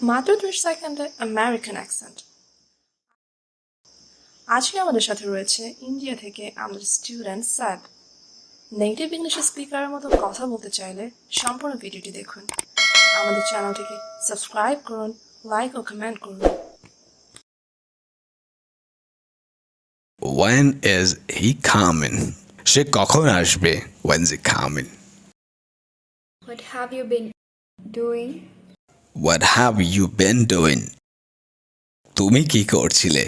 মাত্র 30 সেকেন্ডে American accent. আজকে আমাদের সাথে রয়েছে ইন্ডিয়া থেকে আমাদের স্টুডেন্ট স্যাব। নেটিভ ইংলিশ স্পিকারের মতো কথা বলতে চাইলে সম্পূর্ণ ভিডিওটি দেখুন। আমাদের চ্যানেলটিকে সাবস্ক্রাইব করুন, লাইক ও কমেন্ট করুন। When is he coming? সে কখন আসবে? When's he coming? What have you been doing? What have you been doing? তুমি কি করছিলে?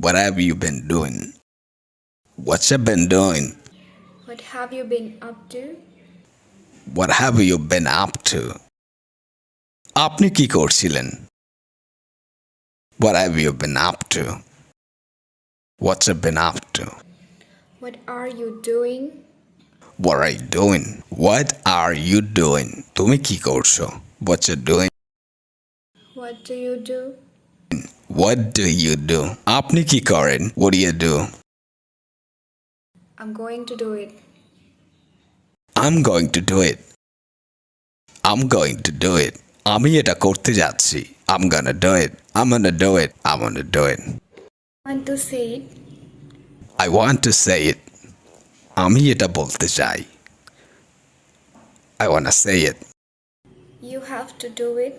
What have you been doing? What you been doing? What have you been up to? What have you been up to? আপনি কি করছিলেন? What have you been up to? What you been up to? What are you doing? What are you doing? What are you doing? তুমি কি করছো? What you doing? What do you do? What do you do? আপনি কি করেন? What do you do? I'm going to do it. I'm going to do it. I'm going to do it. আমি এটা করতে যাচ্ছি. I'm gonna do it. I'm gonna do it. I wanna do it. Want to say it? I want to say it. আমি এটা বলতে চাই. I wanna say it. You have to do it.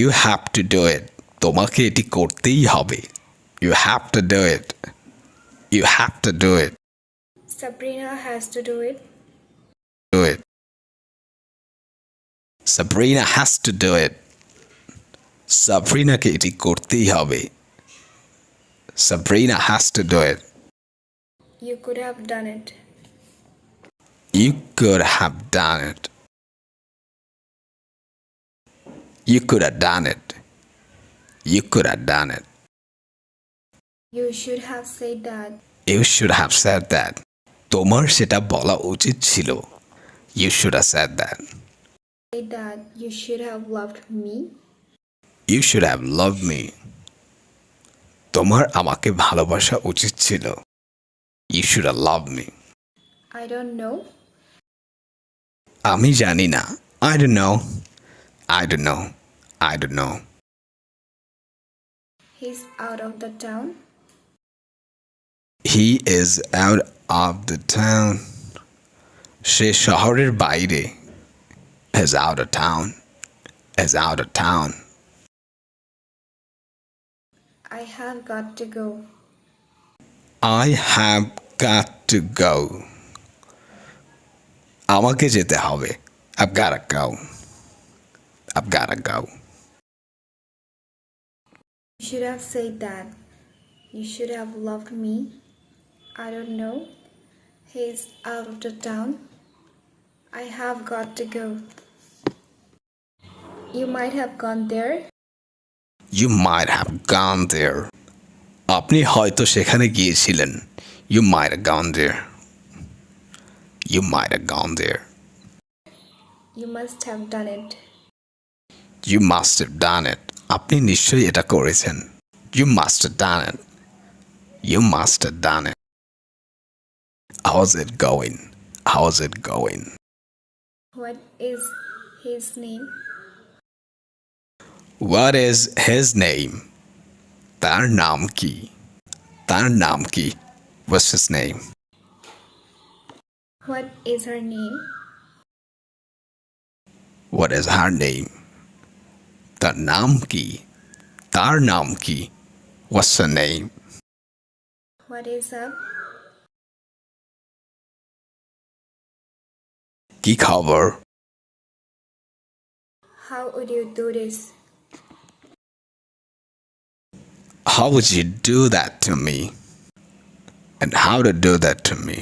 You have to do it. তোমাকে এটি করতেই হবে. You have to do it. You have to do it. Sabrina has to do it. Do it. Sabrina has to do it. সাবরিনাকে এটি করতেই হবে. Sabrina has to do it. You could have done it. You could have done it. You could have done it. You could have done it. You should have said that. You should have said that. তোমার সেটা বলা উচিত ছিল. You should have said that. Say that. You should have loved me. You should have loved me. তোমার আমাকে ভালোবাসা উচিত ছিল. You should have loved me. I don't know. আমি জানি না. I don't know. I don't know. I don't know. He's out of the town. He is out of the town. সে শহরের বাইরে. Is out of town. Is out of town. I have got to go. I have got to go. আমাকে যেতে হবে. I've gotta go. I've gotta go. You should have said that. You should have loved me. I don't know. He's out of the town. I have got to go. You might have gone there. You might have gone there. আপনি হয়তো সেখানে গিয়েছিলেন. You might have gone there. You might have gone there. You must have done it. You must have done it. আপনি নিশ্চয়ই এটা করেছেন. You must have done it. You must have done it. How's it going? How's it going? What is his name? What is his name? তার নাম কি? তার নাম কি? What's his name? What is her name? What is her name? তার নাম কি? তার নাম কি? What's her name? What is up? কি খবর? How would you do this? How would you do that to me? And how to do that to me?